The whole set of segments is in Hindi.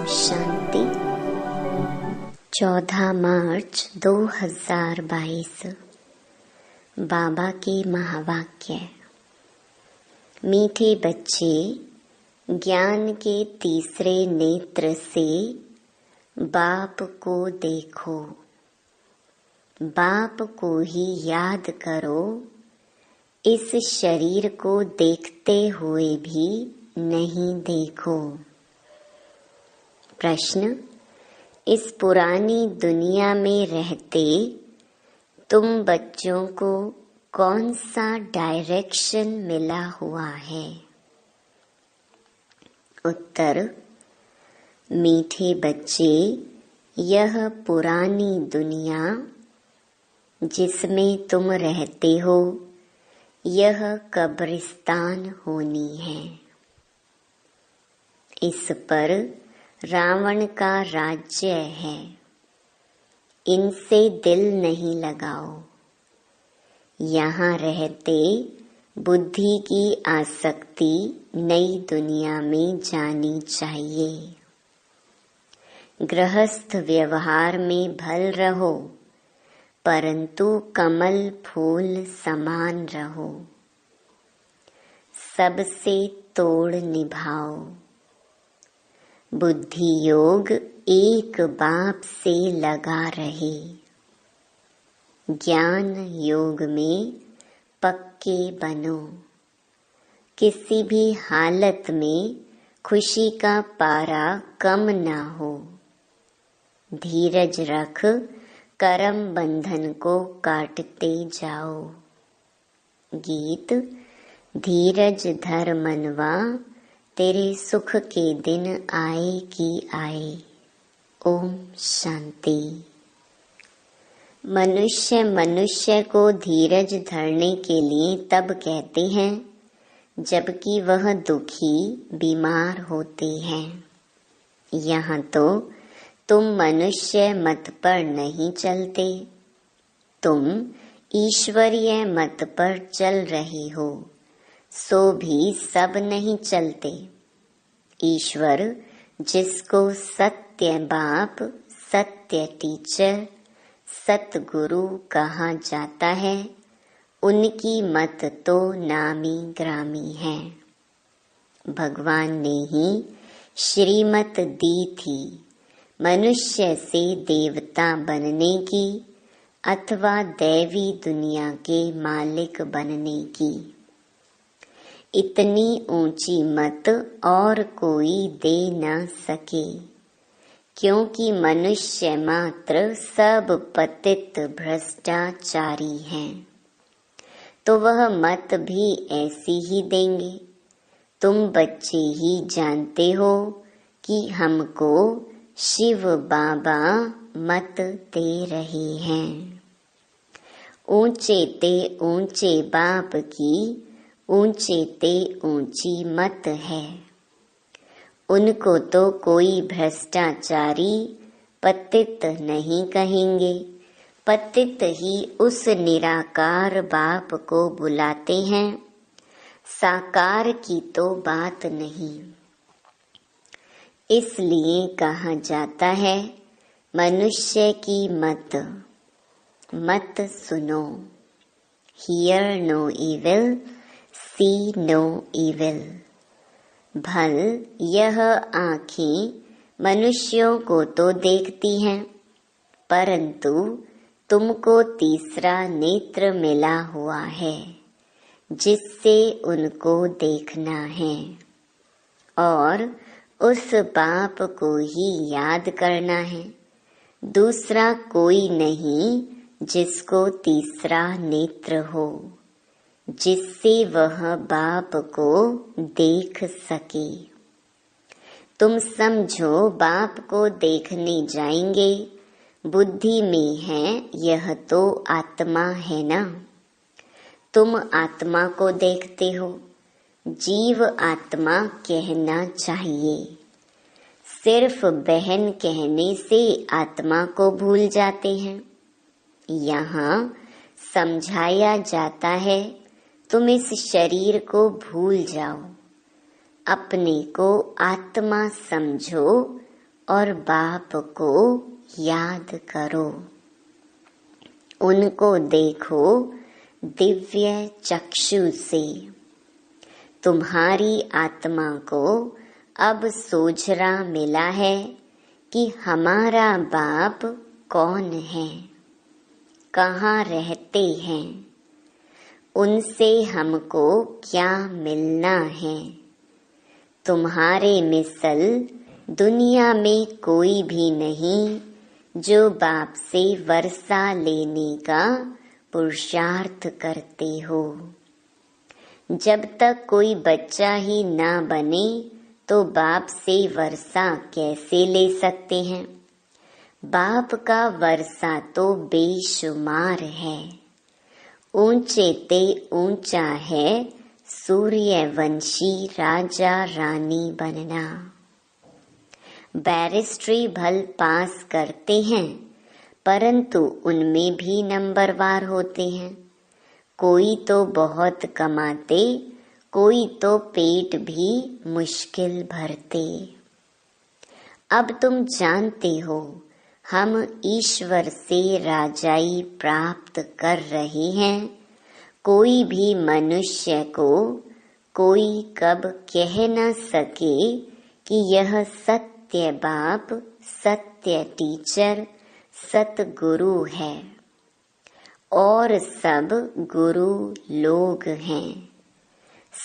शांति। 14 मार्च 2022। बाबा के महावाक्य। मीठे बच्चे, ज्ञान के तीसरे नेत्र से बाप को देखो, बाप को ही याद करो। इस शरीर को देखते हुए भी नहीं देखो। प्रश्न: इस पुरानी दुनिया में रहते तुम बच्चों को कौन सा डायरेक्शन मिला हुआ है? उत्तर: मीठे बच्चे, यह पुरानी दुनिया जिसमें तुम रहते हो, यह कब्रिस्तान होनी है। इस पर रावण का राज्य है। इनसे दिल नहीं लगाओ। यहाँ रहते बुद्धि की आसक्ति नई दुनिया में जानी चाहिए। गृहस्थ व्यवहार में भल रहो, परंतु कमल फूल समान रहो। सबसे तोड़ निभाओ। बुद्धि योग एक बाप से लगा रहे। ज्ञान योग में पक्के बनो। किसी भी हालत में खुशी का पारा कम ना हो। धीरज रख कर्म बंधन को काटते जाओ। गीत: धीरज धर मनवा, तेरे सुख के दिन आए कि आए। ओम शांति। मनुष्य को धीरज धरने के लिए तब कहते हैं जबकि वह दुखी बीमार होते हैं। यहाँ तो तुम मनुष्य मत पर नहीं चलते, तुम ईश्वरीय मत पर चल रहे हो। सो भी सब नहीं चलते। ईश्वर जिसको सत्य बाप, सत्य टीचर, सतगुरु कहा जाता है, उनकी मत तो नामी ग्रामी है। भगवान ने ही श्रीमत दी थी मनुष्य से देवता बनने की अथवा दैवी दुनिया के मालिक बनने की। इतनी ऊंची मत और कोई दे न सके, क्योंकि मनुष्य मात्र सब पतित भ्रष्टाचारी हैं। तो वह मत भी ऐसी ही देंगे। तुम बच्चे ही जानते हो कि हमको शिव बाबा मत दे रहे हैं। ऊंचे ते ऊंचे बाप की ऊंचे ते ऊंची मत है। उनको तो कोई भ्रष्टाचारी पतित नहीं कहेंगे। पतित ही उस निराकार बाप को बुलाते हैं, साकार की तो बात नहीं। इसलिए कहा जाता है मनुष्य की मत सुनो। Hear no evil, see no evil। भल यह आँखें मनुष्यों को तो देखती हैं, परंतु तुमको तीसरा नेत्र मिला हुआ है जिससे उनको देखना है, और उस बाप को ही याद करना है। दूसरा कोई नहीं जिसको तीसरा नेत्र हो, जिससे वह बाप को देख सके। तुम समझो बाप को देखने जाएंगे, बुद्धि में है यह तो आत्मा है ना। तुम आत्मा को देखते हो, जीव आत्मा कहना चाहिए। सिर्फ बहन कहने से आत्मा को भूल जाते हैं। यहाँ समझाया जाता है तुम इस शरीर को भूल जाओ, अपने को आत्मा समझो और बाप को याद करो। उनको देखो दिव्य चक्षु से। तुम्हारी आत्मा को अब सोझरा मिला है कि हमारा बाप कौन है, कहाँ रहते हैं, उनसे हमको क्या मिलना है। तुम्हारे मिसल दुनिया में कोई भी नहीं जो बाप से वर्षा लेने का पुरुषार्थ करते हो। जब तक कोई बच्चा ही ना बने तो बाप से वर्षा कैसे ले सकते हैं। बाप का वर्षा तो बेशुमार है। ऊंचे ते ऊंचा है सूर्यवंशी राजा रानी बनना। बैरिस्ट्री भल पास करते हैं परंतु उनमें भी नंबरवार होते हैं। कोई तो बहुत कमाते, कोई तो पेट भी मुश्किल भरते। अब तुम जानते हो हम ईश्वर से राजाई प्राप्त कर रहे हैं। कोई भी मनुष्य को कोई कब कह न सके कि यह सत्य बाप, सत्य टीचर, सतगुरु है। और सब गुरु लोग हैं।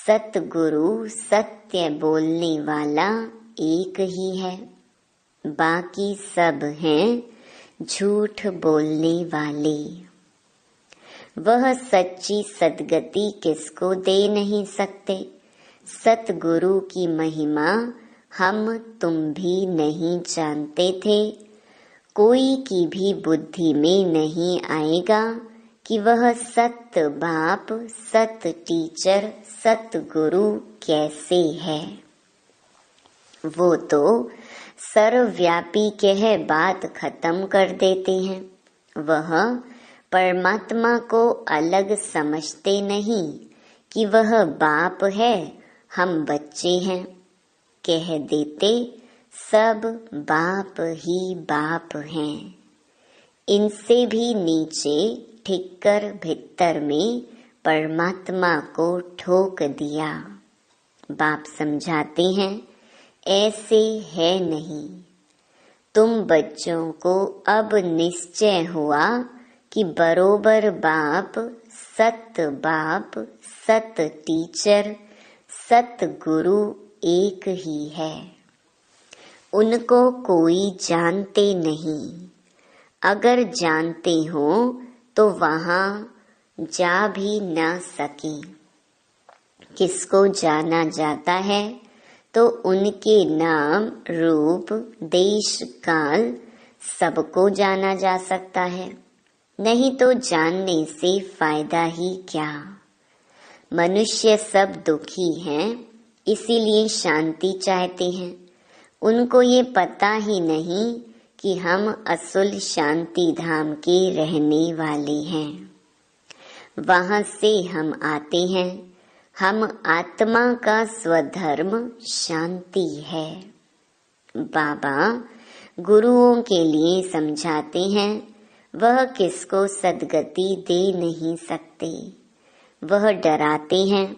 सतगुरु सत्य बोलने वाला एक ही है, बाकी सब हैं झूठ बोलने वाले। वह सच्ची सद्गति किसको दे नहीं सकते। सतगुरु की महिमा हम तुम भी नहीं जानते थे। कोई की भी बुद्धि में नहीं आएगा कि वह सत बाप, सत टीचर, सतगुरु कैसे है। वो तो सर्वव्यापी कह बात खत्म कर देते हैं। वह परमात्मा को अलग समझते नहीं कि वह बाप है, हम बच्चे हैं। कह देते सब बाप ही बाप हैं। इनसे भी नीचे ठिक्कर भीतर में परमात्मा को ठोक दिया। बाप समझाते हैं ऐसे है नहीं। तुम बच्चों को अब निश्चय हुआ कि बरोबर बाप, सत टीचर, सतगुरु एक ही है। उनको कोई जानते नहीं। अगर जानते हो तो वहां जा भी न सके। किसको जाना जाता है तो उनके नाम, रूप, देश, काल सबको जाना जा सकता है। नहीं तो जानने से फायदा ही क्या। मनुष्य सब दुखी हैं, इसीलिए शांति चाहते हैं। उनको ये पता ही नहीं कि हम असुल शांति धाम के रहने वाले हैं। वहां से हम आते हैं। हम आत्मा का स्वधर्म शांति है। बाबा गुरुओं के लिए समझाते हैं, वह किसको सद्गति दे नहीं सकते। वह डराते हैं,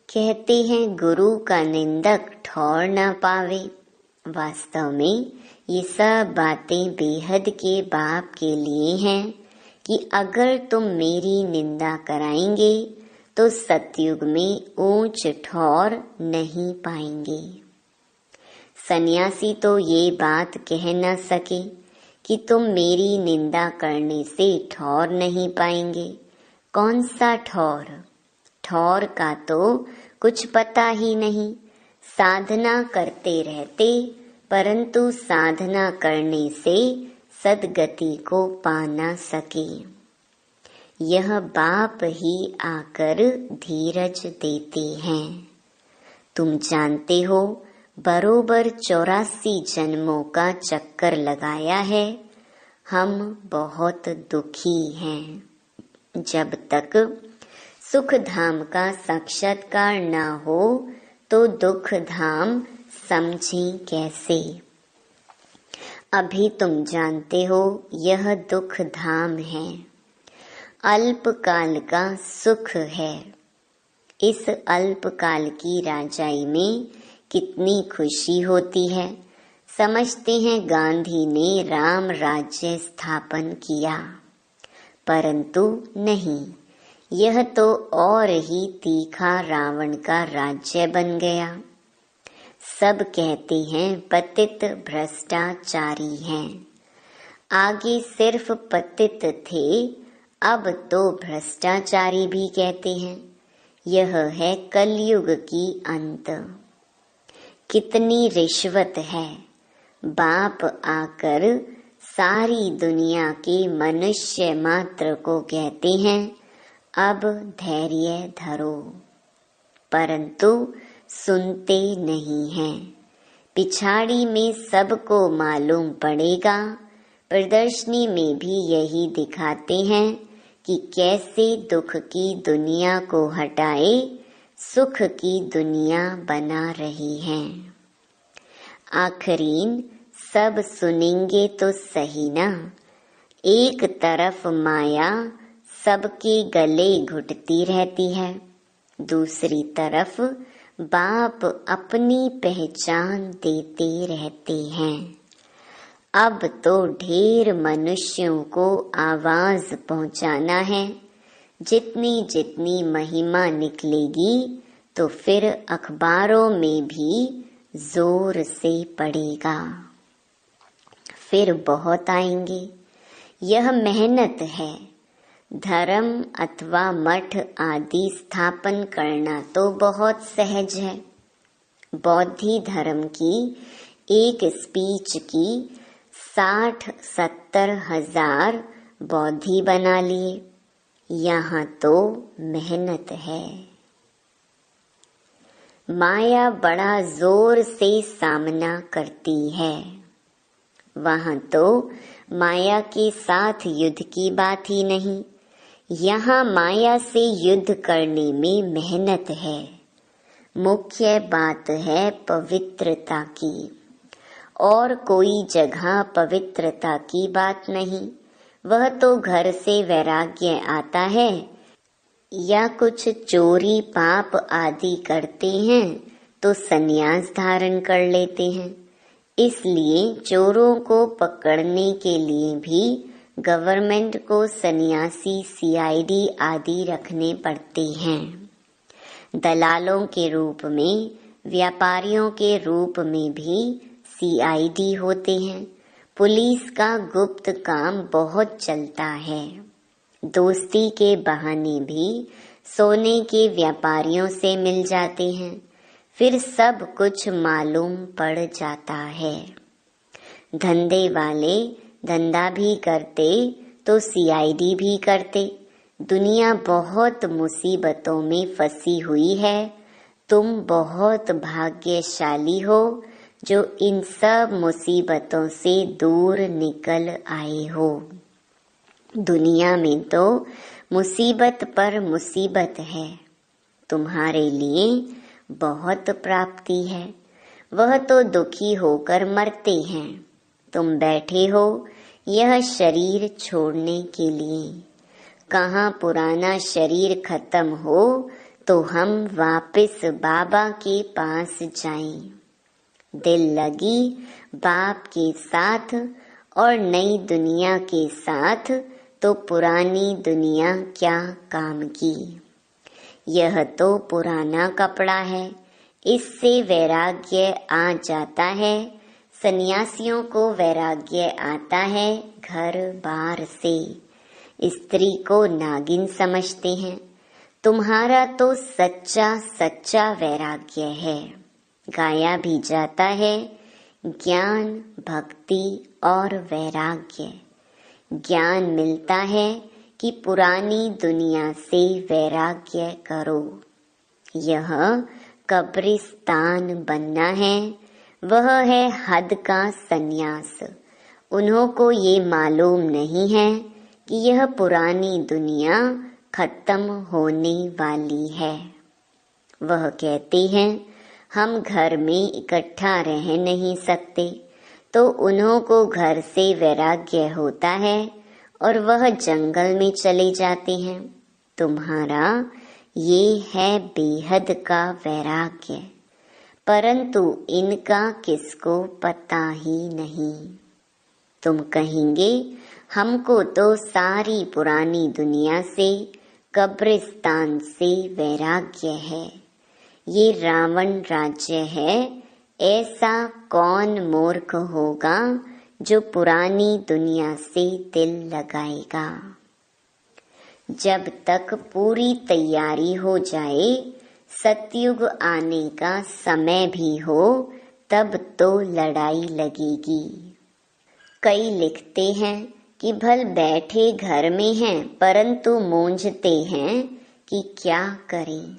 कहते हैं गुरु का निंदक ठौर न पावे। वास्तव में ये सब बातें बेहद के बाप के लिए हैं कि अगर तुम मेरी निंदा कराएंगे तो सतयुग में ऊंच ठौर नहीं पाएंगे। सन्यासी तो ये बात कह न सके कि तुम मेरी निंदा करने से ठौर नहीं पाएंगे। कौन सा ठौर? ठौर का तो कुछ पता ही नहीं। साधना करते रहते परंतु साधना करने से सद्गति को पा न सके। यह बाप ही आकर धीरज देते हैं। तुम जानते हो बरोबर 84 जन्मों का चक्कर लगाया है। हम बहुत दुखी हैं। जब तक सुख धाम का साक्षात्कार न हो तो दुख धाम समझें कैसे। अभी तुम जानते हो यह दुख धाम है, अल्पकाल का सुख है। इस अल्पकाल की राजाई में कितनी खुशी होती है। समझते हैं गांधी ने राम राज्य स्थापन किया, परंतु नहीं, यह तो और ही तीखा रावण का राज्य बन गया। सब कहते हैं पतित भ्रष्टाचारी हैं। आगे सिर्फ पतित थे, अब तो भ्रष्टाचारी भी कहते हैं। यह है कलयुग की अंत। कितनी रिश्वत है। बाप आकर सारी दुनिया के मनुष्य मात्र को कहते हैं अब धैर्य धरो, परंतु सुनते नहीं हैं। पिछाड़ी में सबको मालूम पड़ेगा। प्रदर्शनी में भी यही दिखाते हैं कि कैसे दुख की दुनिया को हटाए सुख की दुनिया बना रही हैं। आखरीन सब सुनेंगे तो सही ना। एक तरफ माया सबके गले घुटती रहती है, दूसरी तरफ बाप अपनी पहचान देते रहते हैं। अब तो ढेर मनुष्यों को आवाज पहुंचाना है। जितनी जितनी महिमा निकलेगी तो फिर अखबारों में भी जोर से पड़ेगा। फिर बहुत आएंगे। यह मेहनत है। धर्म अथवा मठ आदि स्थापन करना तो बहुत सहज है। बौद्धि धर्म की एक स्पीच की 60-70 हजार बौद्धि बना लिए। यहाँ तो मेहनत है। माया बड़ा जोर से सामना करती है। वहाँ तो माया के साथ युद्ध की बात ही नहीं। यहाँ माया से युद्ध करने में मेहनत है। मुख्य बात है पवित्रता की, और कोई जगह पवित्रता की बात नहीं। वह तो घर से वैराग्य आता है, या कुछ चोरी पाप आदि करते हैं तो संन्यास धारण कर लेते हैं। इसलिए चोरों को पकड़ने के लिए भी गवर्नमेंट को सन्यासी सीआईडी आदि रखने पड़ते हैं। दलालों के रूप में, व्यापारियों के रूप में भी सीआईडी होते हैं। पुलिस का गुप्त काम बहुत चलता है। दोस्ती के बहाने भी सोने के व्यापारियों से मिल जाते हैं। फिर सब कुछ मालूम पड़ जाता है। धंधे वाले धंधा भी करते तो सीआईडी भी करते। दुनिया बहुत मुसीबतों में फंसी हुई है। तुम बहुत भाग्यशाली हो जो इन सब मुसीबतों से दूर निकल आए हो। दुनिया में तो मुसीबत पर मुसीबत है। तुम्हारे लिए बहुत प्राप्ति है। वह तो दुखी होकर मरते हैं। तुम बैठे हो यह शरीर छोड़ने के लिए। कहाँ पुराना शरीर खत्म हो तो हम वापस बाबा के पास जाएं। दिल लगी बाप के साथ और नई दुनिया के साथ तो पुरानी दुनिया क्या काम की। यह तो पुराना कपड़ा है, इससे वैराग्य आ जाता है। सन्यासियों को वैराग्य आता है घर बार से। स्त्री को नागिन समझते हैं। तुम्हारा तो सच्चा सच्चा वैराग्य है। गाया भी जाता है ज्ञान, भक्ति और वैराग्य। ज्ञान मिलता है कि पुरानी दुनिया से वैराग्य करो। यह कब्रिस्तान बनना है, वह है हद का सन्यास। उन्हों को ये मालूम नहीं है कि यह पुरानी दुनिया खत्म होने वाली है। वह कहते हैं हम घर में इकट्ठा रह नहीं सकते, तो उन्हों को घर से वैराग्य होता है और वह जंगल में चले जाते हैं। तुम्हारा ये है बेहद का वैराग्य, परंतु इनका किसको पता ही नहीं। तुम कहेंगे हमको तो सारी पुरानी दुनिया से, कब्रिस्तान से वैराग्य है। ये रावण राज्य है, ऐसा कौन मूर्ख होगा जो पुरानी दुनिया से दिल लगाएगा। जब तक पूरी तैयारी हो जाए, सतयुग आने का समय भी हो, तब तो लड़ाई लगेगी। कई लिखते हैं कि भल बैठे घर में हैं, परंतु मूंझते हैं कि क्या करें।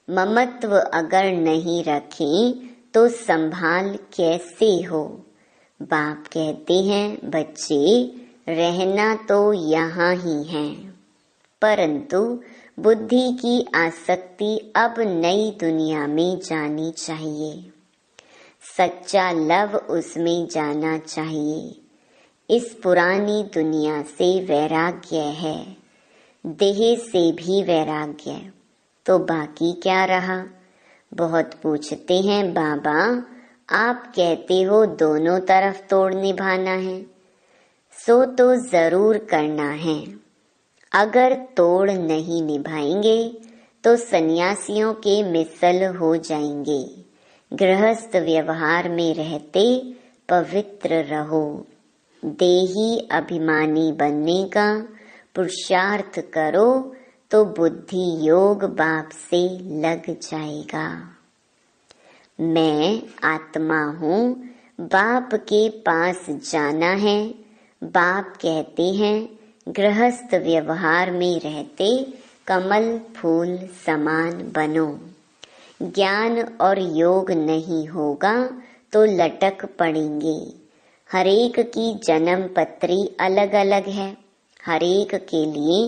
ममत्व अगर नहीं रखें तो संभाल कैसे हो। बाप कहते हैं बच्चे रहना तो यहाँ ही है, परंतु बुद्धि की आसक्ति अब नई दुनिया में जानी चाहिए। सच्चा लव उसमें जाना चाहिए। इस पुरानी दुनिया से वैराग्य है, देह से भी वैराग्य, तो बाकी क्या रहा। बहुत पूछते हैं बाबा आप कहते हो दोनों तरफ तोड़ निभाना है, सो तो जरूर करना है। अगर तोड़ नहीं निभाएंगे तो सन्यासियों के मिसल हो जाएंगे। गृहस्थ व्यवहार में रहते पवित्र रहो। देही अभिमानी बनने का पुरुषार्थ करो तो बुद्धि योग बाप से लग जाएगा। मैं आत्मा हूँ, बाप के पास जाना है। बाप कहते हैं गृहस्थ व्यवहार में रहते कमल फूल समान बनो। ज्ञान और योग नहीं होगा तो लटक पड़ेंगे। हरेक की जन्म पत्री अलग अलग है, हरेक के लिए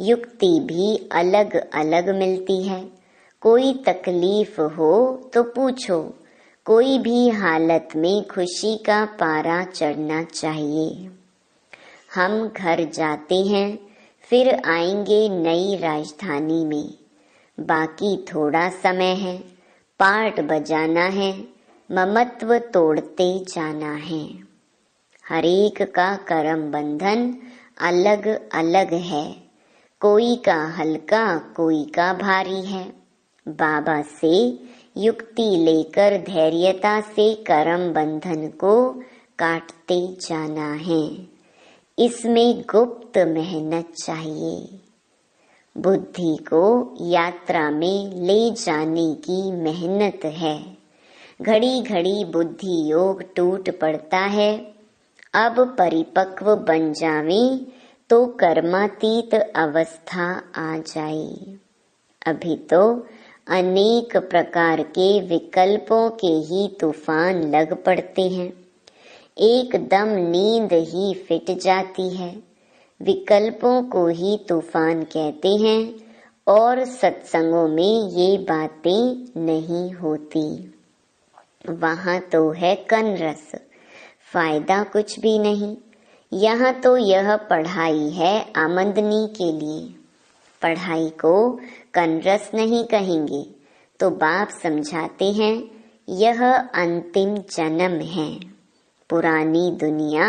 युक्ति भी अलग अलग मिलती है। कोई तकलीफ हो तो पूछो, कोई भी हालत में खुशी का पारा चढ़ना चाहिए। हम घर जाते हैं, फिर आएंगे नई राजधानी में। बाकी थोड़ा समय है, पार्ट बजाना है, ममत्व तोड़ते जाना है। हरेक का कर्म बंधन अलग अलग है, कोई का हल्का कोई का भारी है। बाबा से युक्ति लेकर धैर्यता से कर्म बंधन को काटते जाना है। इसमें गुप्त मेहनत चाहिए। बुद्धि को यात्रा में ले जाने की मेहनत है। घड़ी घड़ी बुद्धि योग टूट पड़ता है। अब परिपक्व बन जावें तो कर्मातीत अवस्था आ जाए। अभी तो अनेक प्रकार के विकल्पों के ही तूफान लग पड़ते हैं। एकदम नींद ही फिट जाती है। विकल्पों को ही तूफान कहते हैं और सत्संगों में ये बातें नहीं होती। वहाँ तो है कनरस, फायदा कुछ भी नहीं। यहाँ तो यह पढ़ाई है आमदनी के लिए। पढ़ाई को कनरस नहीं कहेंगे तो बाप समझाते हैं यह अंतिम जन्म है। पुरानी दुनिया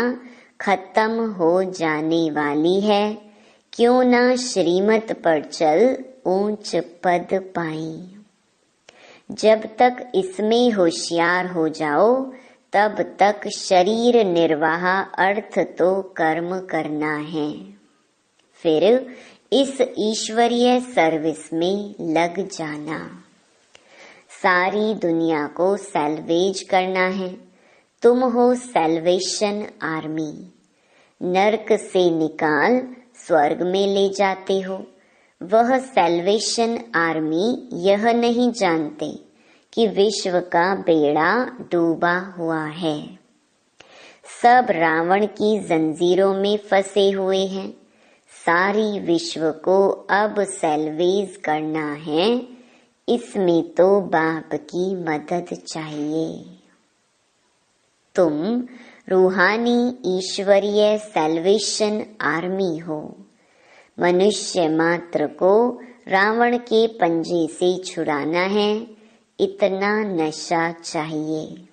खत्म हो जाने वाली है। क्यों ना श्रीमत पर चल ऊंच पद पाई। जब तक इसमें होशियार हो जाओ तब तक शरीर निर्वाह अर्थ तो कर्म करना है। फिर इस ईश्वरीय सर्विस में लग जाना। सारी दुनिया को सैल्वेज करना है। तुम हो सैल्वेशन आर्मी। नरक से निकाल स्वर्ग में ले जाते हो। वह सैल्वेशन आर्मी यह नहीं जानते कि विश्व का बेड़ा डूबा हुआ है। सब रावण की जंजीरों में फंसे हुए हैं। सारी विश्व को अब सैल्वेज करना है। इसमें तो बाप की मदद चाहिए। तुम रूहानी ईश्वरीय सैल्वेशन आर्मी हो। मनुष्य मात्र को रावण के पंजे से छुड़ाना है, इतना नशा चाहिए।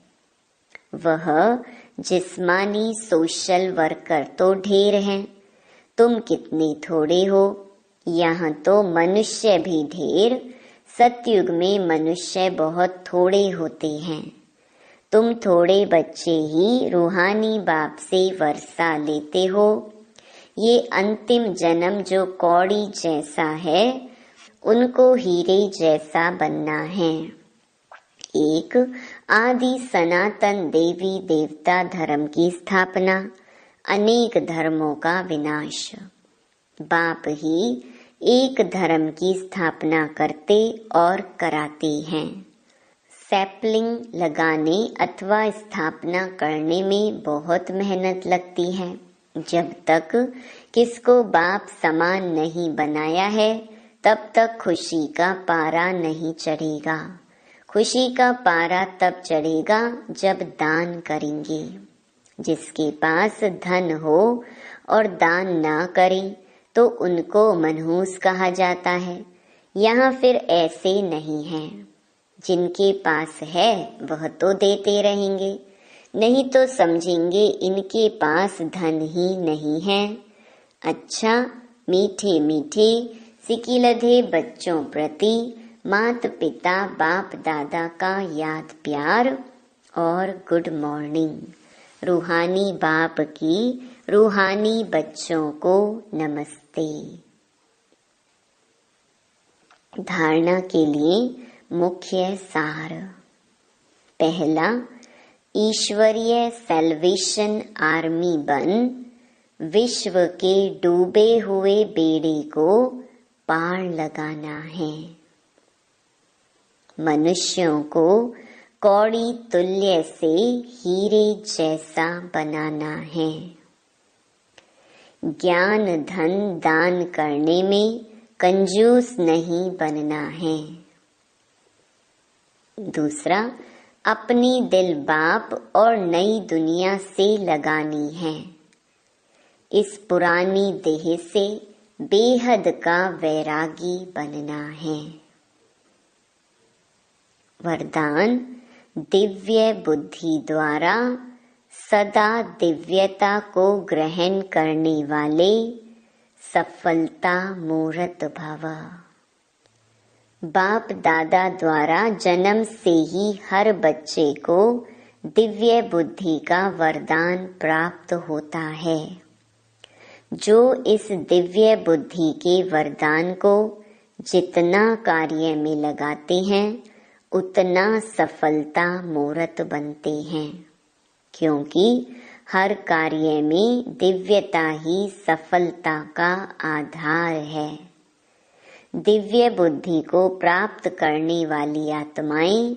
वह जिस्मानी सोशल वर्कर तो ढेर हैं, तुम कितने थोड़े हो। यहाँ तो मनुष्य भी ढेर, सतयुग में मनुष्य बहुत थोड़े होते हैं। तुम थोड़े बच्चे ही रूहानी बाप से वर्षा लेते हो। ये अंतिम जन्म जो कौड़ी जैसा है, उनको हीरे जैसा बनना है। एक आदि सनातन देवी देवता धर्म की स्थापना, अनेक धर्मों का विनाश। बाप ही एक धर्म की स्थापना करते और कराते हैं। सैपलिंग लगाने अथवा स्थापना करने में बहुत मेहनत लगती है। जब तक किसको बाप समान नहीं बनाया है, तब तक खुशी का पारा नहीं चढ़ेगा। खुशी का पारा तब चढ़ेगा जब दान करेंगे। जिसके पास धन हो और दान ना करें तो उनको मनहूस कहा जाता है। यहाँ फिर ऐसे नहीं है। जिनके पास है वह तो देते रहेंगे, नहीं तो समझेंगे इनके पास धन ही नहीं है। अच्छा, मीठे मीठे सिकिलधे बच्चों प्रति माता पिता बाप दादा का याद प्यार और गुड मॉर्निंग। रूहानी बाप की रूहानी बच्चों को नमस्ते। धारणा के लिए मुख्य सार। पहला, ईश्वरीय सैल्वेशन आर्मी बन विश्व के डूबे हुए बेड़े को पार लगाना है। मनुष्यों को कौड़ी तुल्य से हीरे जैसा बनाना है। ज्ञान धन दान करने में कंजूस नहीं बनना है। दूसरा, अपनी दिल बाप और नई दुनिया से लगानी है। इस पुरानी देह से बेहद का वैरागी बनना है। वरदान, दिव्य बुद्धि द्वारा सदा दिव्यता को ग्रहण करने वाले सफलता मूर्त भव। बाप दादा द्वारा जन्म से ही हर बच्चे को दिव्य बुद्धि का वरदान प्राप्त होता है। जो इस दिव्य बुद्धि के वरदान को जितना कार्य में लगाते हैं, उतना सफलता मूर्त बनते हैं। क्योंकि हर कार्य में दिव्यता ही सफलता का आधार है। दिव्य बुद्धि को प्राप्त करने वाली आत्माएं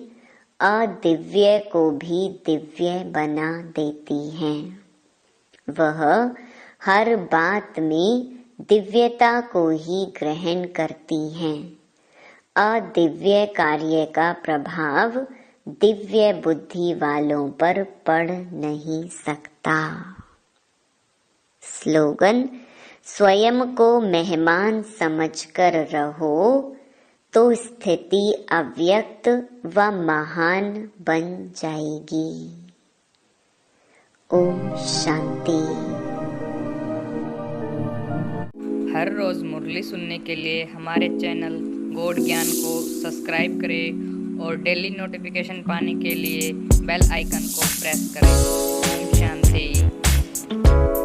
अदिव्य को भी दिव्य बना देती हैं। वह हर बात में दिव्यता को ही ग्रहण करती हैं। अदिव्य कार्य का प्रभाव दिव्य बुद्धि वालों पर पड़ नहीं सकता। स्लोगन, स्वयं को मेहमान समझकर रहो तो स्थिति अव्यक्त व महान बन जाएगी। ओम शांति। हर रोज मुरली सुनने के लिए हमारे चैनल गॉड ज्ञान को सब्सक्राइब करें और डेली नोटिफिकेशन पाने के लिए बेल आइकन को प्रेस करें। ओम शांति।